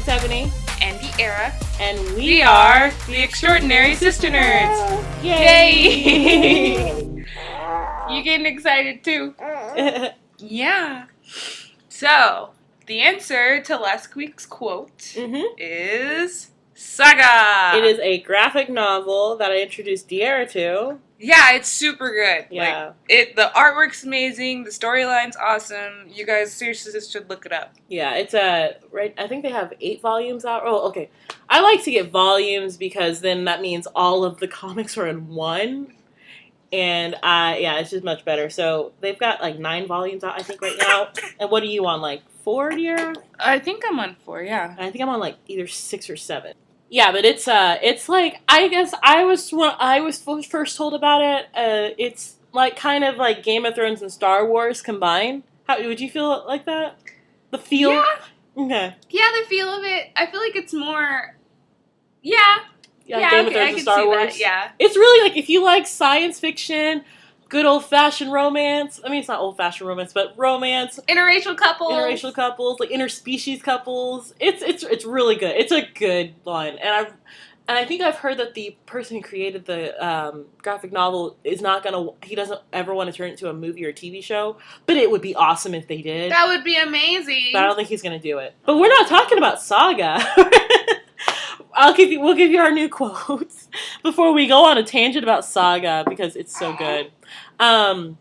Ebony. And Vieira. And we are the Extraordinary Sister Nerds. Yay! You getting excited too? Yeah. So, the answer to last week's quote is Saga. It is a graphic novel that I introduced Vieira to. Yeah, it's super good. Yeah. The artwork's amazing, the storyline's awesome. You guys seriously just should look it up. Yeah, it's right. I think they have 8 volumes out. Oh, okay. I like to get volumes because then that means all of the comics are in one. And yeah, it's just much better. So they've got like 9 volumes out, I think, right now. And what are you on, like 4, dear? I think I'm on 4, yeah. I think I'm on like either 6 or 7. Yeah, but it's like, I guess when I was first told about it, it's like kind of like Game of Thrones and Star Wars combined. How would you feel like that? The feel? Yeah. Okay. Yeah, the feel of it. I feel like it's more. Yeah. Yeah, Game of Thrones and Star Wars. That, yeah. It's really like if you like science fiction, good old-fashioned romance. I mean, it's not old-fashioned romance, but romance. Interracial couples, like interspecies couples. It's really good. It's a good one, and I think I've heard that the person who created the graphic novel is not gonna. He doesn't ever want to turn it into a movie or TV show, but it would be awesome if they did. That would be amazing. But I don't think he's gonna do it. But we're not talking about Saga. We'll give you our new quotes before we go on a tangent about Saga because it's so good. All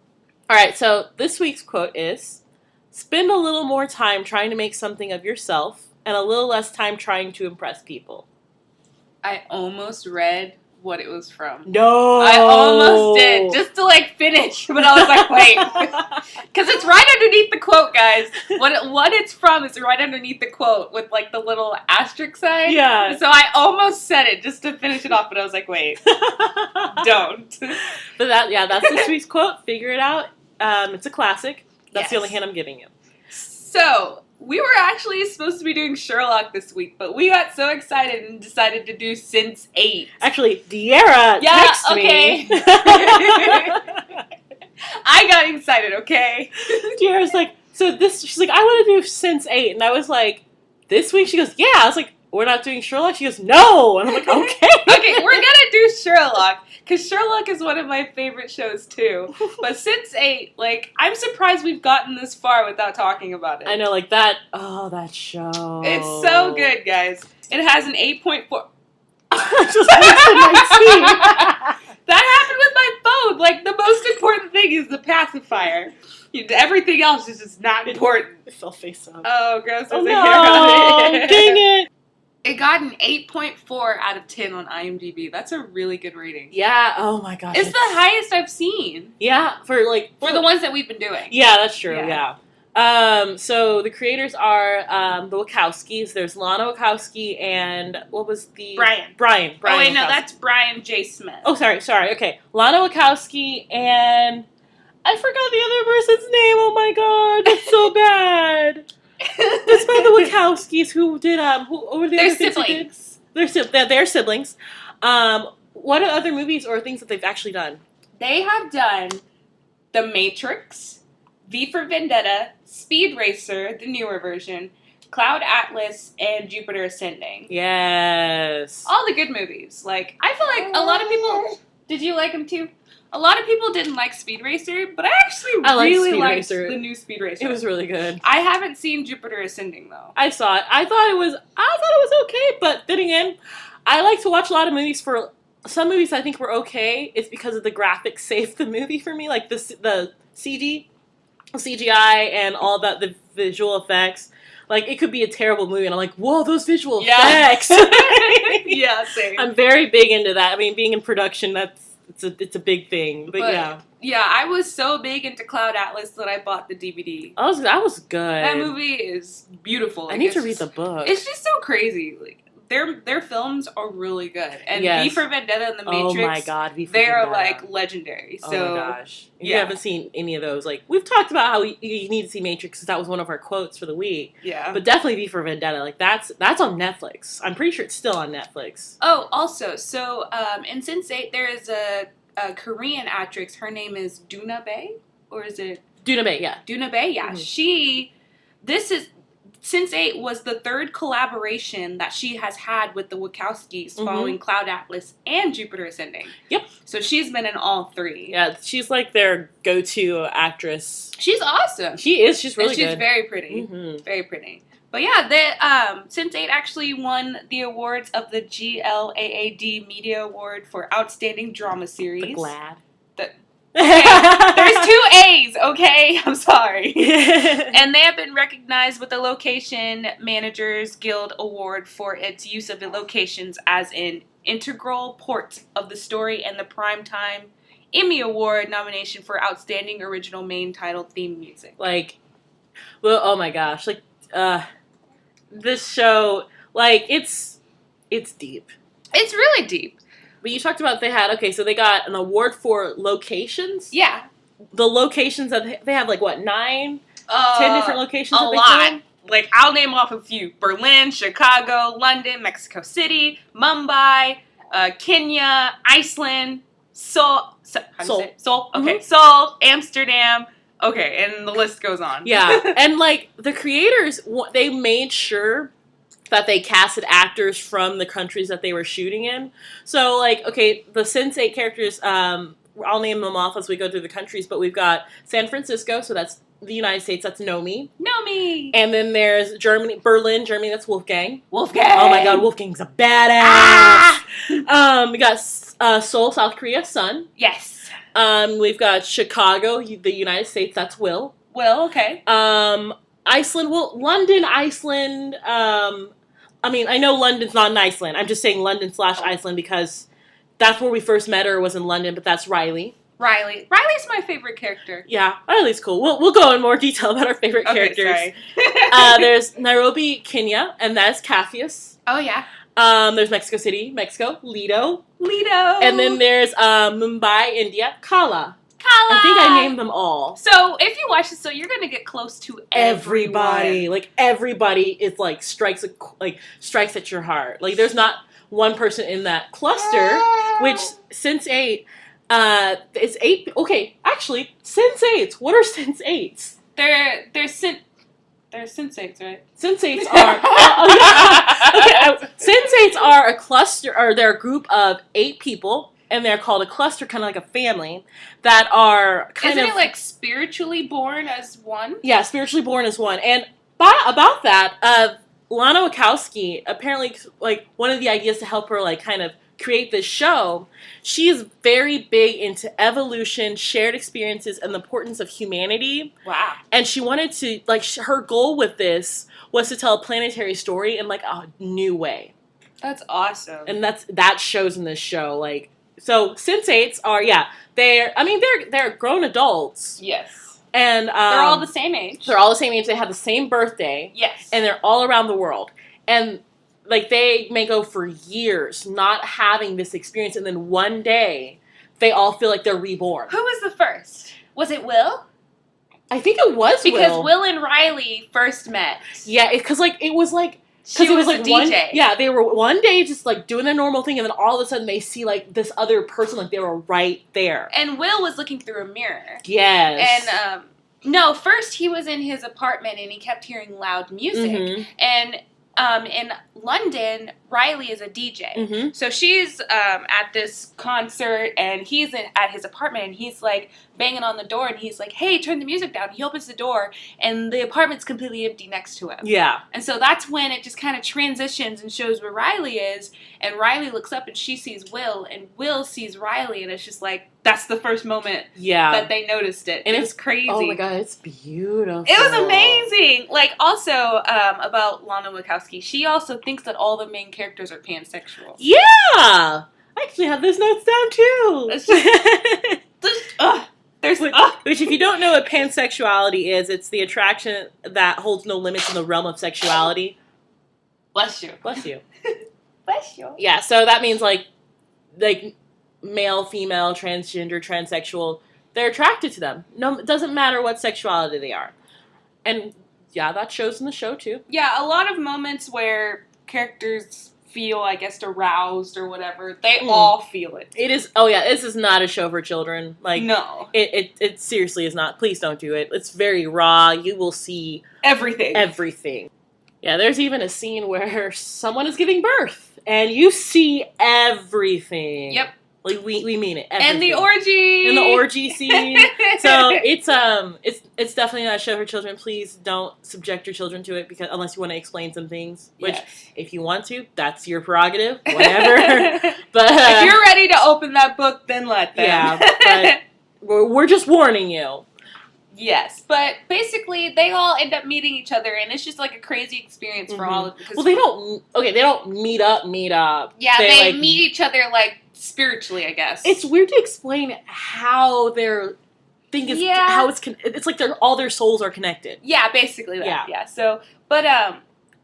right, so this week's quote is, spend a little more time trying to make something of yourself and a little less time trying to impress people. I almost read what it was from. No! I almost did, just to finish, but I was like, wait. Because it's right underneath the quote, guys. What it's from is right underneath the quote with the little asterisk sign. Yeah. So I almost said it just to finish it off, but I was like, wait. Don't. But that's this week's quote. Figure it out. It's a classic. That's the only hint I'm giving you. So, we were actually supposed to be doing Sherlock this week, but we got so excited and decided to do Sense8. Actually, Vieira texted me. I got excited, okay? Vieira's like, she's like, I want to do Sense8. And I was like, this week? She goes, yeah. I was like, we're not doing Sherlock? She goes, no. And I'm like, okay. Okay, we're going to do Sherlock, because Sherlock is one of my favorite shows, too. But Sense8, I'm surprised we've gotten this far without talking about it. I know, that show. It's so good, guys. It has an 8.4. That happened with my phone. The most important thing is the pacifier. Everything else is just not important. It fell face up. Oh, gross. Oh, no. Dang it. It got an 8.4 out of 10 on IMDb. That's a really good rating. Yeah. Oh my gosh. It's the highest I've seen. Yeah. For the ones that we've been doing. Yeah, that's true. Yeah. So the creators are the Wachowskis. There's Lana Wachowski and what was the Brian. Oh wait, Wachowski. no, that's Brian J. Smith. Oh, sorry. Okay, Lana Wachowski and I forgot the other person's name. Oh my god, it's so bad. It's by the Wachowskis who did who were the other things siblings. They're siblings. What are other movies or things that they've actually done? They have done The Matrix, V for Vendetta, Speed Racer, the newer version, Cloud Atlas, and Jupiter Ascending. Yes. All the good movies. I feel like a lot of people... Did you like them too? A lot of people didn't like Speed Racer, but I actually really liked the new Speed Racer. It was really good. I haven't seen Jupiter Ascending, though. I saw it. I thought it was okay, but then again, I like to watch a lot of movies for... Some movies I think were okay. It's because of the graphics saved the movie for me. The CGI and all that, the visual effects. It could be a terrible movie, and I'm like, whoa, those visual effects. Yeah, same. I'm very big into that. I mean, being in production, it's a big thing. But yeah. Yeah, I was so big into Cloud Atlas that I bought the DVD. That was good. That movie is beautiful. I need to read the book. It's just so crazy. Their films are really good. And V for Vendetta and The Matrix, oh my god, V for they're Vendetta. Legendary. So, oh my gosh. If you haven't seen any of those, we've talked about how you need to see Matrix because that was one of our quotes for the week. Yeah. But definitely V for Vendetta. That's on Netflix. I'm pretty sure it's still on Netflix. Oh, also, so in Sense8 there is a Korean actress. Her name is Duna Bae? Or is it? Duna Bae, yeah. Duna Bae, yeah. Mm-hmm. Sense8 was the third collaboration that she has had with the Wachowskis following Cloud Atlas and Jupiter Ascending. Yep. So she's been in all three. Yeah, she's like their go-to actress. She's awesome. She is. She's really good. She's very pretty. Very pretty. But yeah, Sense8 actually won the awards of the GLAAD Media Award for Outstanding Drama Series. The GLAAD. Okay, there's 2 A's, okay? I'm sorry. And they have been recognized with the Location Managers Guild Award for its use of the locations as an integral part of the story, and the Primetime Emmy Award nomination for Outstanding Original Main Title Theme Music. Like, well, oh my gosh. Like, this show, like, it's deep. It's really deep. But you talked about so they got an award for locations? Yeah. The locations that they have, like, what, 10 different locations? A lot. Like, I'll name off a few. Berlin, Chicago, London, Mexico City, Mumbai, Kenya, Iceland, Seoul. Seoul. Okay. Seoul, Amsterdam. Okay, and the list goes on. Yeah. And, like, the creators, they made sure that they casted actors from the countries that they were shooting in. So, like, okay, the Sense8 characters, I'll name them off as we go through the countries, but we've got San Francisco, so that's the United States, that's Nomi. Nomi! And then there's Berlin, Germany, that's Wolfgang. Wolfgang! Oh my god, Wolfgang's a badass! Ah! We got Seoul, South Korea, Sun. Yes. We've got Chicago, the United States, that's Will. Will, okay. Iceland, London, Iceland, I mean, I know London's not in Iceland. I'm just saying London/Iceland because that's where we first met her, was in London, but that's Riley. Riley's my favorite character. Yeah, Riley's cool. We'll go in more detail about our favorite characters. Sorry. There's Nairobi, Kenya, and that's Capheus. Oh, yeah. There's Mexico City, Mexico, Lido. And then there's Mumbai, India, Kala. Kala. I think I named them all. So if you watch this, you're gonna get close to everybody. Like everybody is like strikes at your heart. Like there's not one person in that cluster. Which Sense8, it's 8. Okay, actually, Sense8s. What are Sense8s? They're Sense8s, right? Sense8s are okay. Sense8s are a cluster, or they're a group of 8 people. And they're called a cluster, kind of like a family, that are kind of... Isn't it like spiritually born as one? Yeah, spiritually born as one. And about that, Lana Wachowski, apparently, like, one of the ideas to help her, like, kind of create this show, she is very big into evolution, shared experiences, and the importance of humanity. Wow. And she wanted to, like, her goal with this was to tell a planetary story in, like, a new way. That's awesome. And that shows in this show, like... So Sense8s are they're grown adults. Yes. And they're all the same age. They're all the same age. They have the same birthday. Yes. And they're all around the world. And like they may go for years not having this experience, and then one day they all feel like they're reborn. Who was the first? Was it Will? I think it was because Will and Riley first met. Yeah, because it was like. Because it was like DJ. They were one day just like doing their normal thing, and then all of a sudden they see like this other person, like they were right there. And Will was looking through a mirror. Yes. And no, first he was in his apartment and he kept hearing loud music. And in London, Riley is a DJ. So she's at this concert and he's at his apartment and he's like banging on the door and he's like, hey, turn the music down. He opens the door and the apartment's completely empty next to him. Yeah. And so that's when it just kind of transitions and shows where Riley is, and Riley looks up and she sees Will, and Will sees Riley, and it's just like, that's the first moment that they noticed it. And it was crazy. Oh my god, it's beautiful. It was amazing. Like, also, about Lana Wachowski, she also thinks that all the main characters are pansexual. Yeah! I actually have those notes down too. It's just Which, if you don't know what pansexuality is, it's the attraction that holds no limits in the realm of sexuality. Bless you. Bless you. Bless you. Yeah, so that means like male, female, transgender, transsexual, they're attracted to them. No, it doesn't matter what sexuality they are. And yeah, that shows in the show too. Yeah, a lot of moments where characters feel, I guess, aroused or whatever, they all feel it. It is, oh yeah, this is not a show for children. Like, no. It seriously is not. Please don't do it. It's very raw. You will see everything. Everything. Yeah, there's even a scene where someone is giving birth, and you see everything. Yep. Like, we mean it. Everything. And the orgy! And the orgy scene. So, it's definitely not a show for children. Please don't subject your children to it, because unless you want to explain some things. Which, if you want to, that's your prerogative. Whatever. But if you're ready to open that book, then let them. Yeah, but we're just warning you. Yes, but basically they all end up meeting each other, and it's just like a crazy experience for all of them. Well, they don't meet up. Yeah, they meet each other, like, spiritually, I guess. It's weird to explain how their thing is, how it's like all their souls are connected. Yeah, basically that. Yeah. So, but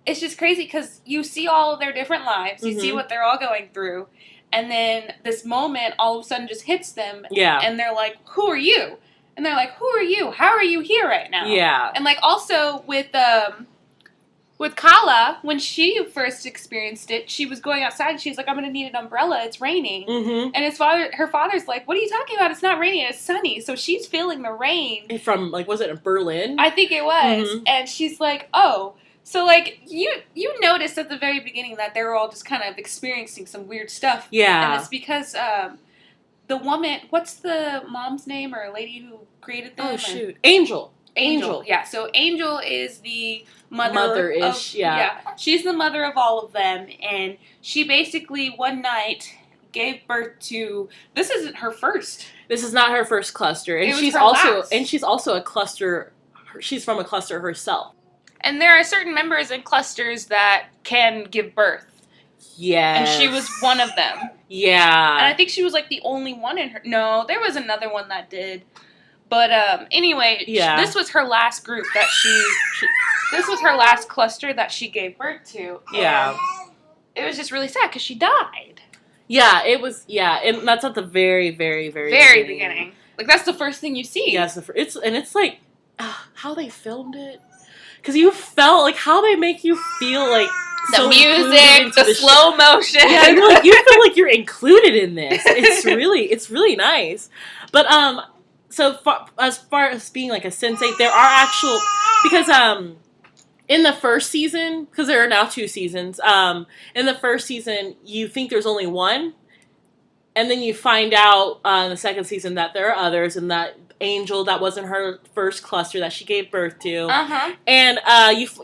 it's just crazy because you see all of their different lives, you see what they're all going through, and then this moment all of a sudden just hits them. Yeah. And they're like, "Who are you?" And they're like, "Who are you? How are you here right now?" Yeah. And like also with Kala, when she first experienced it, she was going outside and she was like, "I'm gonna need an umbrella. It's raining." And her father's like, "What are you talking about? It's not raining. It's sunny." So she's feeling the rain from, like, was it in Berlin? I think it was. And she's like, "Oh." So, like, you noticed at the very beginning that they were all just kind of experiencing some weird stuff. Yeah. And it's because the woman, what's the mom's name or lady who created them? Oh, shoot. Angel. Yeah, so Angel is the mother-ish, yeah. She's the mother of all of them, and she basically one night gave birth to, this isn't her first. This is not her first cluster. And she's also a cluster, she's from a cluster herself. And there are certain members in clusters that can give birth. Yeah. And she was one of them. Yeah. And I think she was, like, the only one in her. No, there was another one that did. But anyway, this was her last group that this was her last cluster that she gave birth to. Yeah. It was just really sad because she died. Yeah, it was, and that's at the very, very, very beginning. Like, that's the first thing you see. Yes, it's like, how they filmed it. Because you felt, like, how they make you feel, like, the music, the slow motion. Yeah, you feel like you're included in this. It's really nice. But, so as far as being, like, a Sense8, there are actual, because, in the first season, because there are now 2 seasons, in the first season, you think there's only one, and then you find out, in the second season that there are others, and that Angel, that wasn't her first cluster that she gave birth to. And,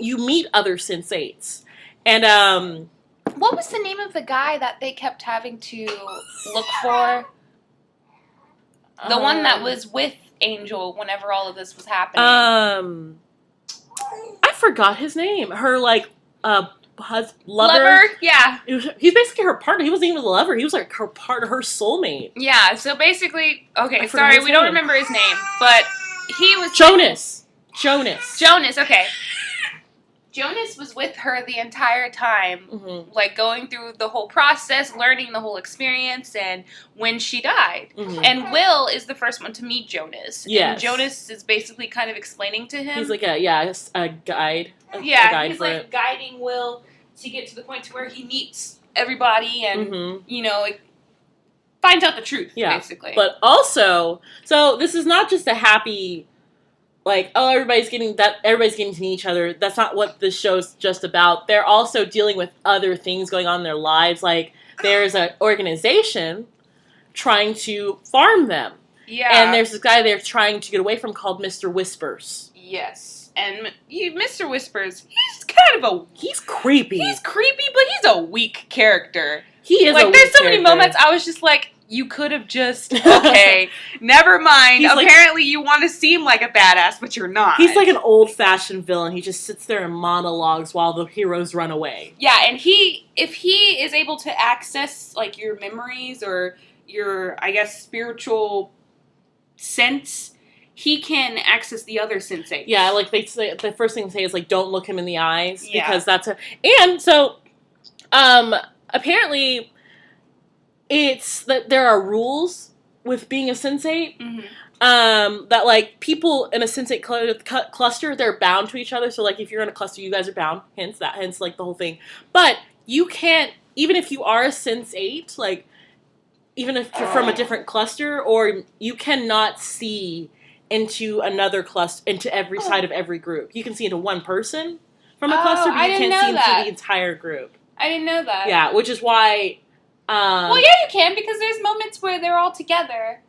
you meet other Sense8s. And, what was the name of the guy that they kept having to look for? The one that was with Angel whenever all of this was happening. I forgot his name. Her, like, lover? Yeah. He's basically her partner. He wasn't even a lover. He was, like, her soulmate. Yeah, so basically, okay, sorry, we don't remember his name, but he was... Jonas, okay. Jonas was with her the entire time, like, going through the whole process, learning the whole experience, and when she died. And Will is the first one to meet Jonas. Yes. And Jonas is basically kind of explaining to him. He's like a guide. He's like guiding Will to get to the point to where he meets everybody and, you know, like, finds out the truth, basically. But also, so this is not just a happy... like, oh, everybody's getting to meet each other. That's not what this show's just about. They're also dealing with other things going on in their lives. Like, there's an organization trying to farm them. Yeah. And there's this guy they're trying to get away from called Mr. Whispers. Yes. And Mr. Whispers, he's kind of he's creepy. He's creepy, but he's a weak character. He is like, there's so many moments I was just like, you could have just, okay, never mind. He's apparently you want to seem like a badass, but you're not. He's like an old-fashioned villain. He just sits there and monologues while the heroes run away. Yeah, and if he is able to access, like, your memories or your, I guess, spiritual sense, he can access the other Sense8. Yeah, like, they say, the first thing they say is, like, don't look him in the eyes, because that's and so, apparently... it's that there are rules with being a Sense8. That, like, people in a Sense8 cluster, they're bound to each other. So, like, if you're in a cluster, you guys are bound. Hence, like, the whole thing. But you can't, even if you are a Sense8, like, even if you're from a different cluster, or you cannot see into another cluster, into every side of every group. You can see into one person, from a cluster, but I you didn't can't see know into that. the entire group. I didn't know that. Yeah, which is why... well, yeah, you can, because there's moments where they're all together,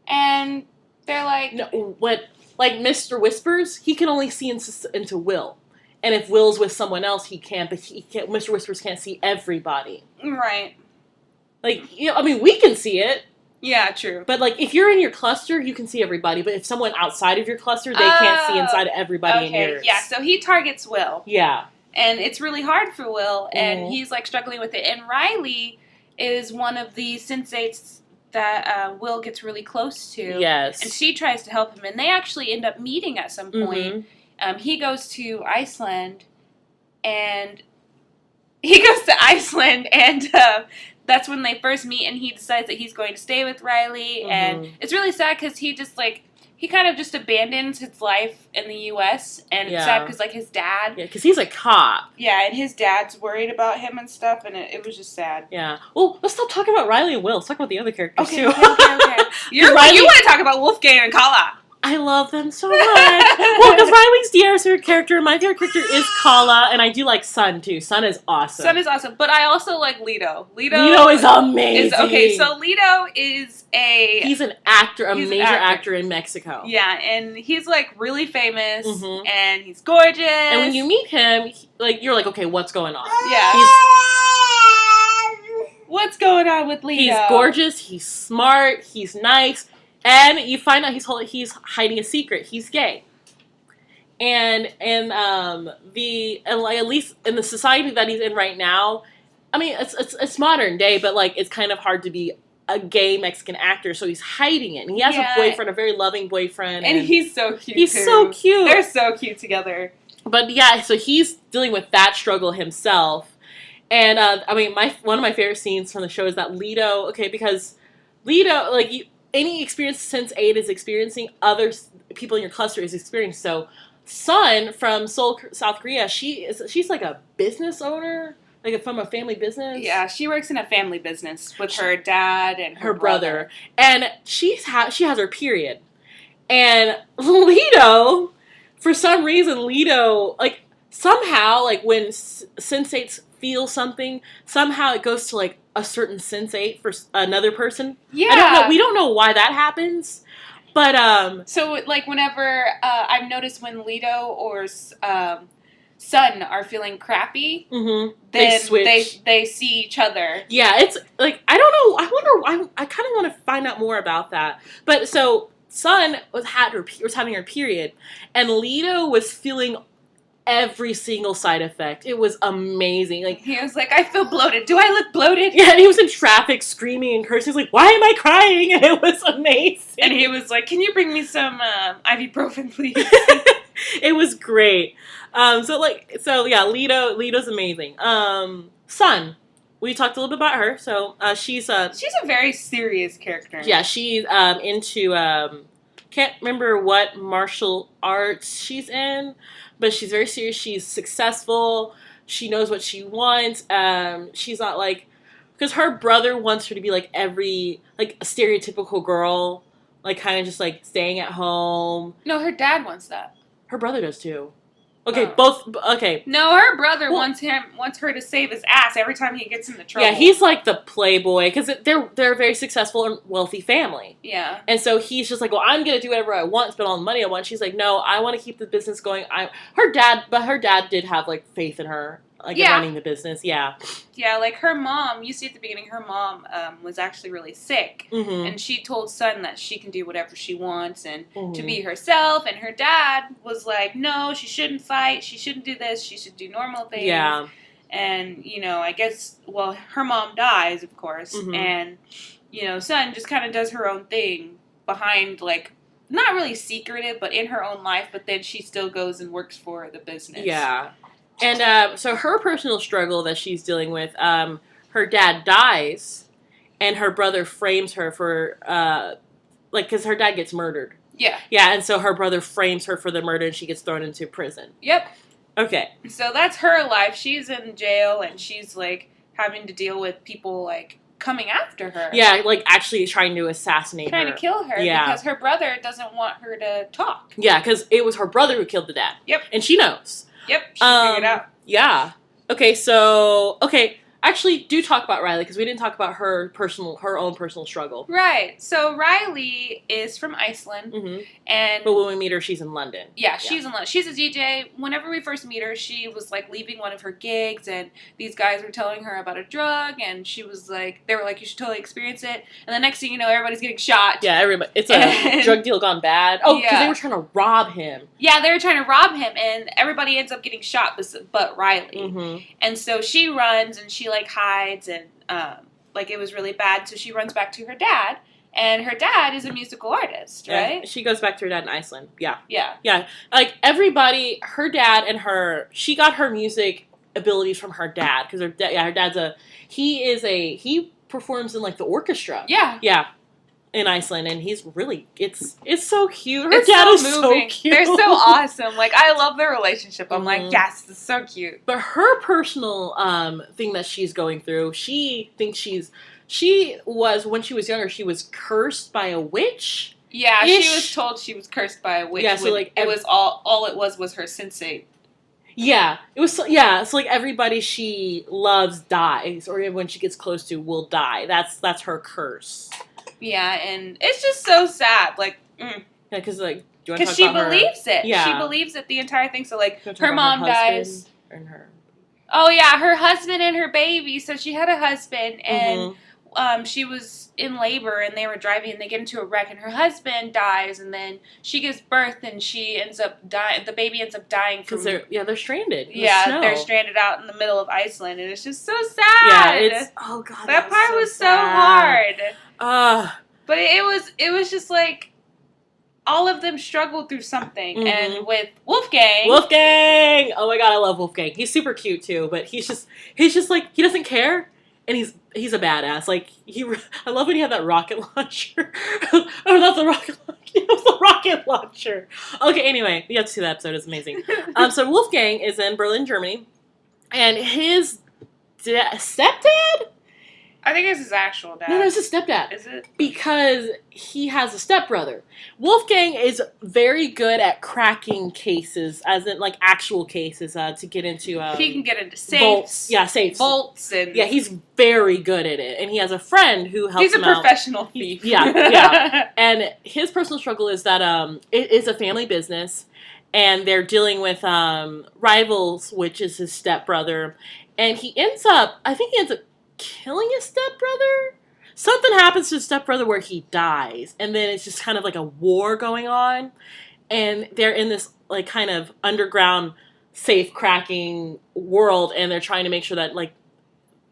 and they're like... No, like Mr. Whispers, he can only see into Will. And if Will's with someone else, he can't, but Mr. Whispers can't see everybody. Right. Like, you know, I mean, we can see it. Yeah, true. But, like, if you're in your cluster, you can see everybody. But if someone outside of your cluster, they can't see inside everybody in yours. Yeah, so he targets Will. Yeah. And it's really hard for Will, and he's, like, struggling with it. And Riley is one of the Sense8s that Will gets really close to. Yes. And she tries to help him, and they actually end up meeting at some point. He goes to Iceland, and that's when they first meet, and he decides that he's going to stay with Riley, and it's really sad because he just, like, he kind of just abandons his life in the U.S., and it's sad because, like, his dad... Yeah, because he's a cop. Yeah, and his dad's worried about him and stuff, and it was just sad. Yeah. Well, let's stop talking about Riley and Will. Let's talk about the other characters, too. Okay. You want to talk about Wolfgang and Kala. I love them so much. Well, because Riley's Diarra's favorite character, and my favorite character is Kala, and I do like Sun, too. Sun is awesome. Sun is awesome, but I also like Leto. Leto is amazing. So Leto is he's an actor, a major actor in Mexico. Yeah, and he's, like, really famous, and he's gorgeous. And when you meet him, you're like, okay, what's going on? Yeah. What's going on with Leto? He's gorgeous, he's smart, he's nice. And you find out he's hiding a secret. He's gay, and at least in the society that he's in right now, I mean it's modern day, but like it's kind of hard to be a gay Mexican actor, so he's hiding it. And he has a boyfriend, a very loving boyfriend, and he's so cute. He's so cute. They're so cute together. But yeah, so he's dealing with that struggle himself. And I mean, one of my favorite scenes from the show is that Leto. Okay, because Leto, like you. Any experience Sense8 is experiencing, other people in your cluster is experiencing. So, Sun from Seoul, South Korea, she's like a business owner, like from a family business. Yeah, she works in a family business with her dad and her brother. And she has her period. And Leto, for some reason, like somehow, like when Sense8s feel something, somehow it goes to like a certain Sense8 for another person. Yeah. I don't know. We don't know why that happens. But, so, like, whenever, I've noticed when Leto or, Sun are feeling crappy, then they switch. They see each other. Yeah, it's, like, I don't know. I kind of want to find out more about that. But, so, Sun was having her period, and Leto was feeling every single side effect. It was amazing. Like he was like, I feel bloated. Do I look bloated? Yeah, and he was in traffic screaming and cursing. He was like, why am I crying? And it was amazing. And he was like, can you bring me some ibuprofen, please? It was great. So yeah, Leto's amazing. Sun. We talked a little bit about her. So she's a very serious character. Yeah, she's into can't remember what martial arts she's in, but she's very serious. She's successful. She knows what she wants. She's not like, because her brother wants her to be like a stereotypical girl, like kind of just like staying at home. No, her dad wants that. Her brother does too. Okay, okay. No, her brother wants her to save his ass every time he gets into trouble. Yeah, he's like the playboy, because they're a very successful and wealthy family. Yeah. And so he's just like, well, I'm going to do whatever I want, spend all the money I want. She's like, no, I want to keep the business going. Her dad did have like faith in her, like in running the business. Yeah. Yeah, like her mom, you see at the beginning, her mom was actually really sick. Mm-hmm. And she told Sun that she can do whatever she wants and to be herself. And her dad was like, no, she shouldn't fight. She shouldn't do this. She should do normal things. Yeah. And, I guess, her mom dies, of course. Mm-hmm. And, Sun just kind of does her own thing behind, like, not really secretive, but in her own life. But then she still goes and works for the business. Yeah. And so her personal struggle that she's dealing with, her dad dies, and her brother frames her for, because her dad gets murdered. Yeah. Yeah, and so her brother frames her for the murder, and she gets thrown into prison. Yep. Okay. So that's her life. She's in jail, and she's, like, having to deal with people, like, coming after her. Yeah, like, actually trying to assassinate her. Trying to kill her, because her brother doesn't want her to talk. Yeah, because it was her brother who killed the dad. Yep. And she knows. Yep, she figured it out. Yeah. Okay, actually, do talk about Riley, because we didn't talk about her own personal struggle. Right. So Riley is from Iceland, but when we meet her, she's in London. Yeah, she's in London. She's a DJ. Whenever we first meet her, she was like leaving one of her gigs, and these guys were telling her about a drug, and she was like, they were like, you should totally experience it. And the next thing you know, everybody's getting shot. Yeah, everybody. It's a drug deal gone bad. Oh, because they were trying to rob him. Yeah, they were trying to rob him, and everybody ends up getting shot, but Riley. And so she runs, and she like hides, and like it was really bad. So she runs back to her dad. And her dad is a musical artist, right? Yeah, she goes back to her dad in Iceland. Yeah. Yeah. Yeah. Like, everybody, her dad and her, she got her music abilities from her dad. Because her dad's he performs in, like, the orchestra. Yeah. Yeah. In Iceland. And he's really, it's so cute. Her dad is so cute. They're so awesome. Like, I love their relationship. I'm like, yes, this is so cute. But her personal thing that she's going through, she thinks she was, when she was younger, she was cursed by a witch. Yeah, she was told she was cursed by a witch. Yeah, so like it was all it was her Sense8. Yeah, it was. So like everybody she loves dies, or when she gets close to will die. That's her curse. Yeah, and it's just so sad. Like, yeah, because like, because she believes it. Yeah, she believes it the entire thing. So like, her mom dies, and her. Oh yeah, her husband and her baby. So she had a husband, and she was in labor, and they were driving, and they get into a wreck, and her husband dies, and then she gives birth, and she ends up dying. The baby ends up dying because they're stranded. Yeah, they're stranded out in the middle of Iceland, and it's just so sad. Yeah, it's god, that part was so hard. But it was just like all of them struggled through something, and with Wolfgang. Oh my god, I love Wolfgang. He's super cute too, but he's just like, he doesn't care. And he's a badass. Like, I love when he had that rocket launcher. Oh, not the rocket launcher. It was the rocket launcher. Okay, anyway, you have to see that episode. It's amazing. So Wolfgang is in Berlin, Germany, and his stepdad? I think it's his actual dad. No, it's his stepdad. Is it? Because he has a stepbrother. Wolfgang is very good at cracking cases, as in, like, actual cases, to get into... he can get into safes. Vaults. Yeah, safes. Vaults. And yeah, he's very good at it. And he has a friend who helps him out. He's a professional thief. Yeah. And his personal struggle is that it is a family business, and they're dealing with rivals, which is his stepbrother. And he ends up killing his stepbrother? Something happens to his stepbrother where he dies, and then it's just kind of like a war going on, and they're in this like kind of underground safe cracking world, and they're trying to make sure that like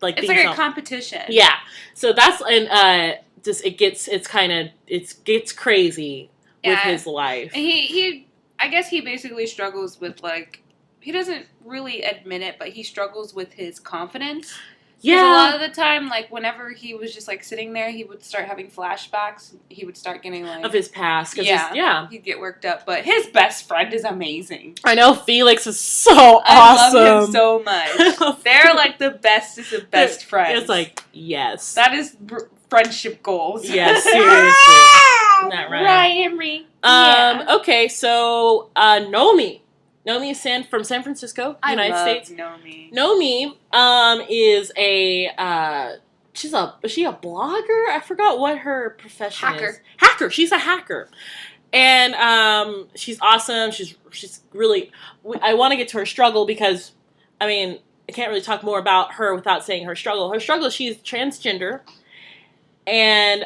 it's like a competition. Yeah, so that's it gets crazy with his life. And he I guess he basically struggles with, like, he doesn't really admit it, but he struggles with his confidence. Yeah. A lot of the time, like, whenever he was just, like, sitting there, he would start having flashbacks. He would start getting, like... of his past. He'd get worked up. But his best friend is amazing. I know. Felix is so awesome. I love him so much. They're, like, the bestest of best friends. It's like, yes. That is friendship goals. Yes, seriously. Not right. Henry. Okay, so, Nomi. Nomi is from San Francisco, United States. Nomi. Nomi is is she a blogger? I forgot what her profession is. Hacker. She's a hacker. And she's awesome. She's really, I want to get to her struggle because, I mean, I can't really talk more about her without saying her struggle. Her struggle, she's transgender. And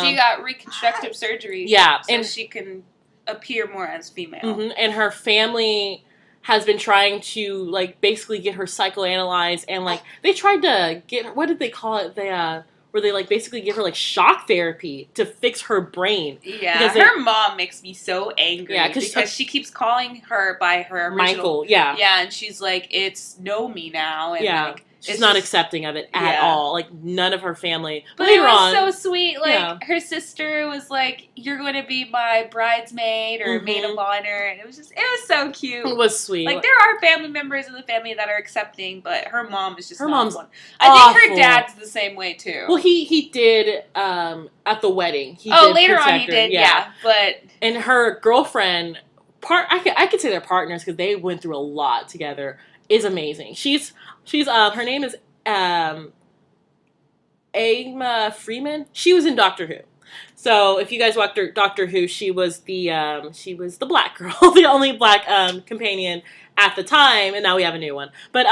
she got reconstructive surgery. Yeah. So she can appear more as female. And her family has been trying to, like, basically get her psychoanalyzed, and, like, they tried to get, what did they call it? Where they, like, basically give her, like, shock therapy to fix her brain. Yeah, her mom makes me so angry. Yeah, because she keeps calling her by her original... Michael, yeah. Yeah, and she's like, it's Nomi now, and, like... She's not accepting of it at all. Like, none of her family. But it was so sweet. Like, her sister was like, you're going to be my bridesmaid or maid of honor. And it was so cute. It was sweet. Like, there are family members in the family that are accepting, but her mom is just her mom's one. I think her dad's the same way, too. Well, he did, at the wedding. Later on he did, yeah. But... And her girlfriend I could say they're partners because they went through a lot together, is amazing. She's her name is Emma Freeman. She was in Doctor Who. So if you guys watched Doctor Who, she was the black girl, the only black companion at the time, and now we have a new one. But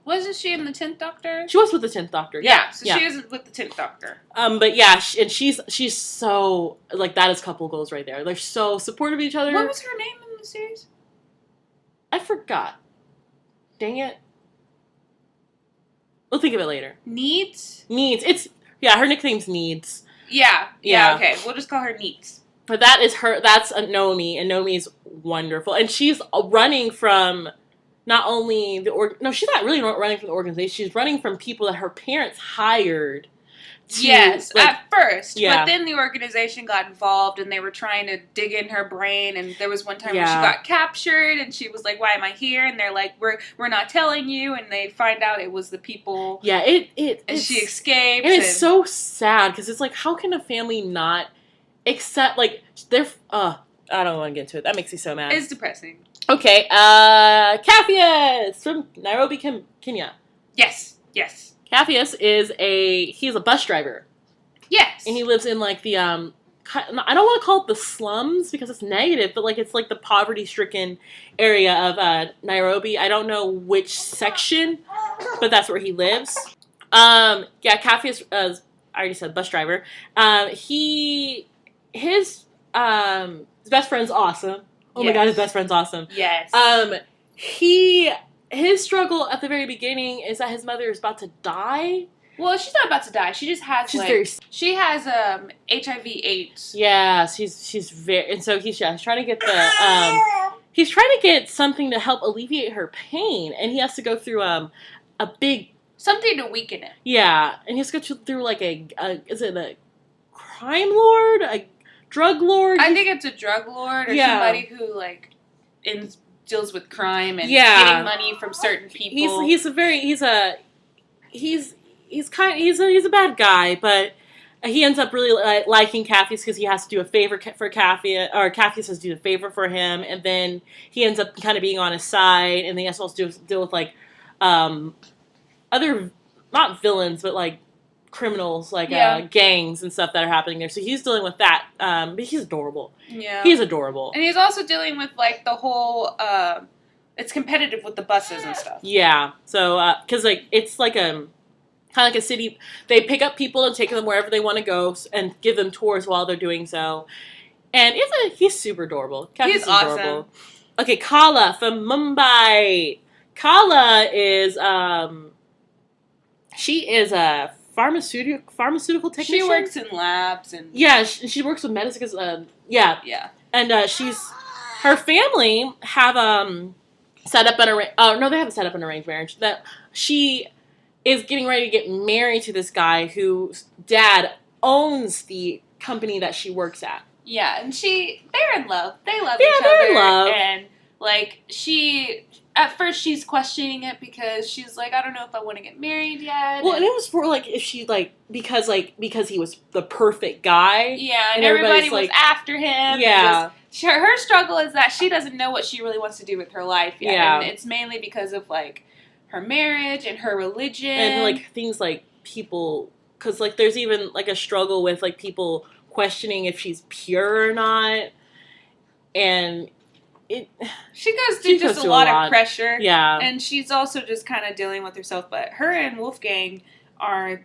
wasn't she in the 10th Doctor? She was with the 10th Doctor. Yeah, so she is with the 10th Doctor. But yeah, and she's so, like, that is couple goals right there. They're so supportive of each other. What was her name in the series? I forgot. Dang it. We'll think of it later. Needs? Her nickname's Needs. Yeah, okay. We'll just call her Needs. But that's Nomi, and Nomi's wonderful. And she's running from not only she's not really running from the organization. She's running from people that her parents hired. Yes, at first. Yeah. But then the organization got involved and they were trying to dig in her brain, and there was one time where she got captured and she was like, "Why am I here?" And they're like, We're not telling you, and they find out it was the people. Yeah, and she escaped. And it's so sad because it's like, how can a family not accept, like, they're I don't want to get into it. That makes me so mad. It's depressing. Okay, Capheus from Nairobi, Kenya. Yes. Capheus he's a bus driver. Yes. And he lives in, like, the, I don't want to call it the slums because it's negative, but, like, it's, like, the poverty-stricken area of Nairobi. I don't know which section, but that's where he lives. Capheus, I already said bus driver. His best friend's awesome. Oh my god, his best friend's awesome. Yes. His struggle at the very beginning is that his mother is about to die. Well, she's not about to die. She just has she has HIV/AIDS. Yeah, she's very, and so he's trying to get he's trying to get something to help alleviate her pain, and he has to go through a big something to weaken it. Yeah, and he has to go through like is it a crime lord, a drug lord? I think it's a drug lord or somebody who like deals with crime and getting money from certain people. He's a bad guy, but he ends up really liking Capheus because he has to do a favor for Capheus, or Capheus has to do a favor for him, and then he ends up kind of being on his side, and then he has to also deal with like other, not villains, but like criminals, like gangs and stuff that are happening there. So he's dealing with that, but he's adorable. Yeah, he's adorable, and he's also dealing with like the whole. It's competitive with the buses and stuff. Yeah, so because like it's like kind of like a city. They pick up people and take them wherever they want to go and give them tours while they're doing so. And he's super adorable. He's awesome. Adorable. Okay, Kala from Mumbai. Kala is she is a pharmaceutical technician. She works in labs and she works with medicine. And her family have set up they haven't set up an arranged marriage. That she is getting ready to get married to this guy whose dad owns the company that she works at. Yeah, and they're in love. They love each other. Yeah, they're in love. And like at first she's questioning it because she's like, I don't know if I want to get married yet. Well, and it was for like if she because he was the perfect guy. Yeah, and everybody was after him. Yeah. Her struggle is that she doesn't know what she really wants to do with her life yet. Yeah. And it's mainly because of like her marriage and her religion. And like things like people, because like there's even like a struggle with like people questioning if she's pure or not. And she goes through just a lot of pressure. Yeah. And she's also just kind of dealing with herself. But her and Wolfgang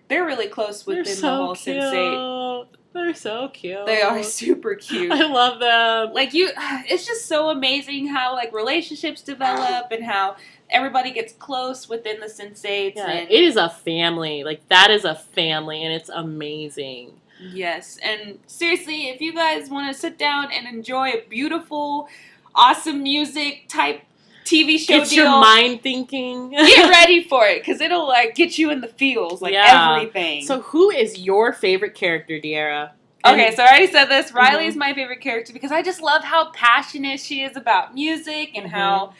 they're really close within the whole Sense8. They're so cute. They are super cute. I love them. Like it's just so amazing how like relationships develop and how everybody gets close within the Sense8s. Yeah, it is a family. Like that is a family, and it's amazing. Yes, and seriously, if you guys want to sit down and enjoy a beautiful, awesome music type TV show Get your mind thinking. Get ready for it, because it'll like get you in the feels, like everything. So who is your favorite character, De'Ara? Okay, so I already said this. Riley is my favorite character because I just love how passionate she is about music and how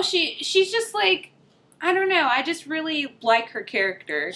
she's just like, I don't know, I just really like her character.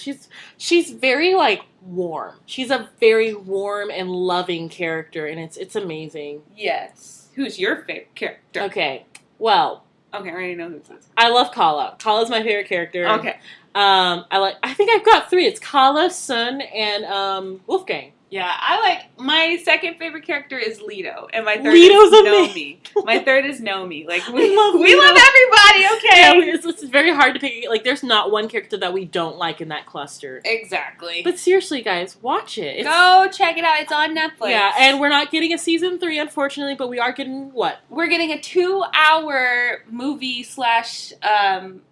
She's very like warm. She's a very warm and loving character, and it's amazing. Yes. Who's your favorite character? Okay, well. Okay, I already know who this is. I love Kala. Kala's my favorite character. Okay. I think I've got 3. It's Kala, Sun, and Wolfgang. Yeah, my second favorite character is Leto, and my third Leto's is amazing. Nomi. My third is Nomi. Like we love everybody, okay? Yeah, it's very hard to pick. Like, there's not one character that we don't like in that cluster. Exactly. But seriously, guys, watch it. Go check it out. It's on Netflix. Yeah, and we're not getting a season 3, unfortunately, but we are getting what? We're getting a 2-hour movie /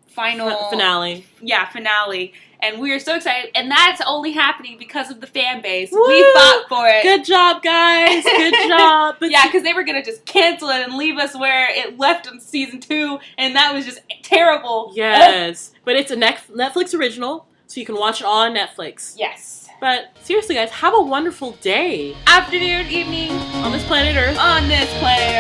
final finale. Yeah, finale. And we are so excited. And that's only happening because of the fan base. Woo! We fought for it. Good job, guys. Good job. But yeah, because they were going to just cancel it and leave us where it left in season 2. And that was just terrible. Yes. But it's a Netflix original, so you can watch it all on Netflix. Yes. But seriously, guys, have a wonderful day. Afternoon, evening. On this planet Earth. On this planet